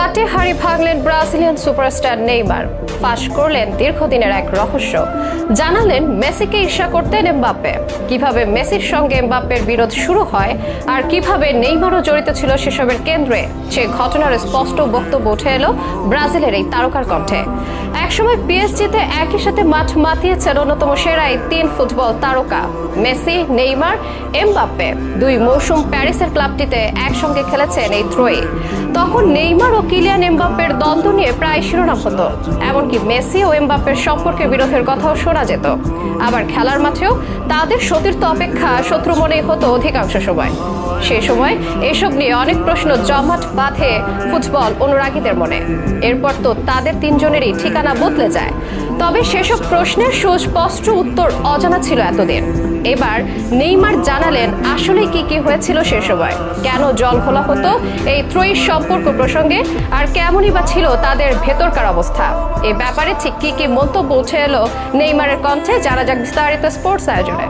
পাটে হাড়ি ভাঙলেন Brazilian superstar Neymar. ফাঁস করলেন দীর্ঘদিনের এক রহস্য। জানালেন মেসিকে ঈর্ষা করতেন এমবাপ্পে। কিভাবে মেসির সঙ্গে এমবাপ্পের বিরোধ শুরু হয় আর কিভাবে নেইমারও জড়িত ছিল সেসবের কেন্দ্রে, সে ঘটনার স্পষ্ট বক্তব্য উঠে এলো ব্রাজিলের এই তারকার কণ্ঠে। একসময় পিএসজিতে একই সাথে মাঠ মাতিয়েছেন অন্যতম সেরা এই তিন ফুটবল তারকা মেসি, নেইমার, এমবাপ্পে। 2 মৌসুম প্যারিসের ক্লাবটিতে একসঙ্গে খেলেছেন এই ত্রয়ী। তখন নেইমার ও কিলিয়ান এমবাপ্পের দ্বন্দ্ব নিয়ে প্রায় শিরোনাম হতো। এমনকি মেসি ও এমবাপ্পের সম্পর্কে বিরোধের কথাও শোনা যেত। আবার খেলার মাঠেও তাদের সতীর্থ অপেক্ষা শত্রু মনেই হতো অধিকাংশ সময়। সেই সময় এসব নিয়ে অনেক প্রশ্ন জমাট বাঁধে ফুটবল অনুরাগীদের মনে। এরপর তো তাদের তিনজনেরই ঠিকানা বদলে যায়। তবে সেসব প্রশ্নের সুস্পষ্ট উত্তর অজানা ছিল এতদিন। এবার নেইমার জানালেন আসলে কি হয়েছিল সে সময়, কেন জল ঘোলা হতো এই ত্রয়ীর সম্পর্ক প্রসঙ্গে, আর কেমনই বা ছিল তাদের ভেতরকার অবস্থা। এই ব্যাপারে ঠিক কি মন্তব্য উঠে এলো নেইমারের কণ্ঠে, জানা যাক বিস্তারিত স্পোর্টস আয়োজনে।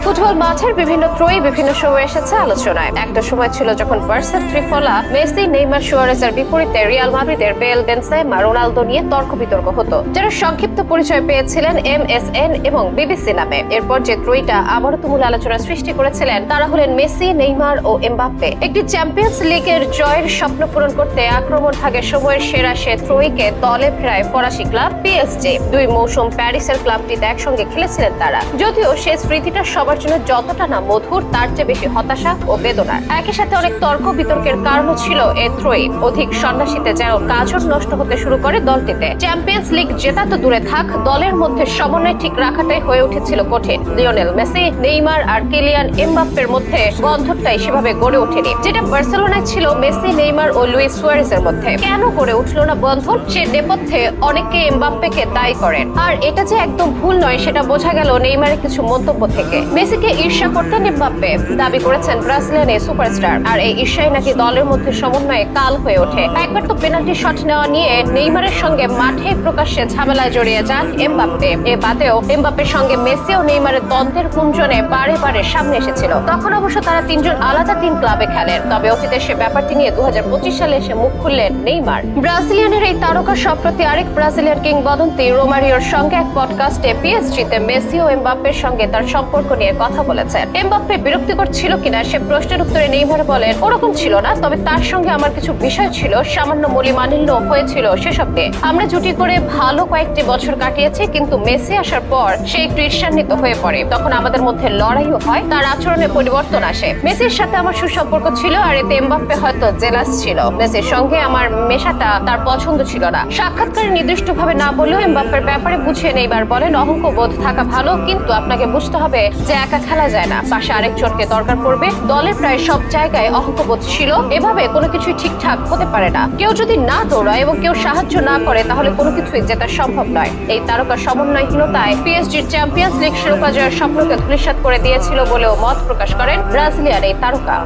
ফুটবল মাঠের বিভিন্ন ত্রয়ী বিভিন্ন সময় এসেছে আলোচনায়। একটা সময় ছিল যখন বার্সা ত্রিফলা মেসি, নেইমার, সুয়ারেজের বিপরীতে রিয়াল মাদ্রিদের বেল, বেনজেমা, রোনালদো নিয়ে তর্ক বিতর্ক হতো, যারা সংক্ষিপ্ত পরিচয় পেয়েছিলেন MSN এবং BBC নামে। এরপর যে ত্রয়ীটা আবারও তুমুল আলোচনা সৃষ্টি করেছিলেন তারা হলেন মেসি, নেইমার ও এমবাপ্পে। একটি চ্যাম্পিয়ন্স লিগের জয়ের স্বপ্ন পূরণ করতে আক্রমণ ভাগে সময়ের সেরা সে ত্রয়ীকে দলে ফেরায় ফরাসি ক্লাব PSG। 2 মৌসুম প্যারিসের ক্লাবটিতে একসঙ্গে খেলেছিলেন তারা। যদিও সে স্মৃতিটা সবার জন্য যতটা না মধুর, তার চেয়ে বেশি হতাশা ও বেদনার। একই সাথে অনেক তর্ক বিতর্কের কারণও ছিল এই ত্রয়ী। অধিক সন্ন্যাসীতে যেন কাজও নষ্ট হতে শুরু করে দলটিতে। চ্যাম্পিয়ন্স লিগ জেতা তো দূরে থাক, দলের মধ্যে সমন্বয় ঠিক রাখাটাই হয়ে উঠেছিল কঠিন। লিওনেল মেসি, নেইমার আর কিলিয়ান এমবাপ্পের মধ্যে বন্ধনটাই সেভাবে গড়ে ওঠেনি, যেটা বার্সেলোনায় ছিল মেসি, নেইমার ও লুইস সুয়ারেজের মধ্যে। কেন গড়ে উঠল না বন্ধন, সে নেপথ্যে অনেকে এমবাপ্পেকে দায়ী করেন। আর এটা যে একদম ভুল নয় সেটা বোঝা গেল নেইমারের কিছু মন্তব্য থেকে। মেসিকে ঈর্ষা করতেন এমবাপ্পে, দাবি করেছেন ব্রাজিলিয়ান এই সুপারস্টার। আর এই ঈর্ষাই নাকি দলের মধ্যে সমন্বয়ে কাল হয়ে ওঠে। একবার তো পেনাল্টি শট নেওয়া নিয়ে নেইমারের সঙ্গে মাঠে প্রকাশ্যে ঝামেলায় জড়িয়ে যান এমবাপ্পে। এ বাদেও এমবাপ্পের সঙ্গে মেসি ও নেইমারের দ্বন্দ্বের গুঞ্জনে বারে বারে সামনে এসেছিল। তখন অবশ্য তারা তিনজন আলাদা 3 ক্লাবে খেলেন। তবে অতীতে সে ব্যাপারটি নিয়ে 2025 সালে এসে মুখ খুললেন নেইমার। ব্রাজিলিয়ানের এই তারকা সম্প্রতি আরেক ব্রাজিলিয়ান কিংবদন্তি রোমারিওর সঙ্গে এক পডকাস্টে পিএসজিতে মেসি ও এমবাপ্পের সঙ্গে তার সম্পর্ক নিয়ে কথা বলেছেন। এমবাপ্পে বিরক্তিকর ছিল কিনা সে প্রশ্নের উত্তরে নেইমার বলেন, ওরকম ছিল না, তবে তার সঙ্গে আমার কিছু বিষয় ছিল, সামান্য মলিমালিন্য হয়েছিল সেসব নিয়ে। আমরা জুটি করে ভালো কয়েকটি বছর কাটিয়েছি, কিন্তু মেসি আসার পর সে একটু ঈর্ষান্বিত হয়ে পড়ে। তখন আমাদের মধ্যে লড়াইও হয়, তার আচরণে পরিবর্তন আসে। মেসির সাথে আমার সুসম্পর্ক ছিল, আর এতে এমবাপ্পে হয়তো জেলাস ছিল। মেসির সঙ্গে আমার মেশাটা তার পছন্দ ছিল না। সাক্ষাৎকারে নির্দিষ্টভাবে না বললেও এমবাপ্পের ব্যাপারে বুঝিয়ে নেইবার বলেন, অহংবোধ থাকা ভালো, কিন্তু আপনাকে বুঝতে হবে যে একা খেলা যায় না, পাশে আরেকজনকে দরকার পড়বে। দলের প্রায় সব জায়গায় অহংবোধ ছিল। এভাবে কোনো কিছুই ঠিকঠাক হতে পারে না। কেউ যদি না দৌড়ায় এবং কেউ সাহায্য না করে তাহলে কোনো কিছুই জেতা সম্ভব নয়। এই তারকা সমন্বয়হীনতায় পিএসজির চ্যাম্পিয়ন্স লিগ শিরোপা জয়ের স্বপ্নকে ধূলিসাৎ করে দিয়েছিল বলেও মত প্রকাশ করেন ব্রাজিলিয়ান এই তারকা।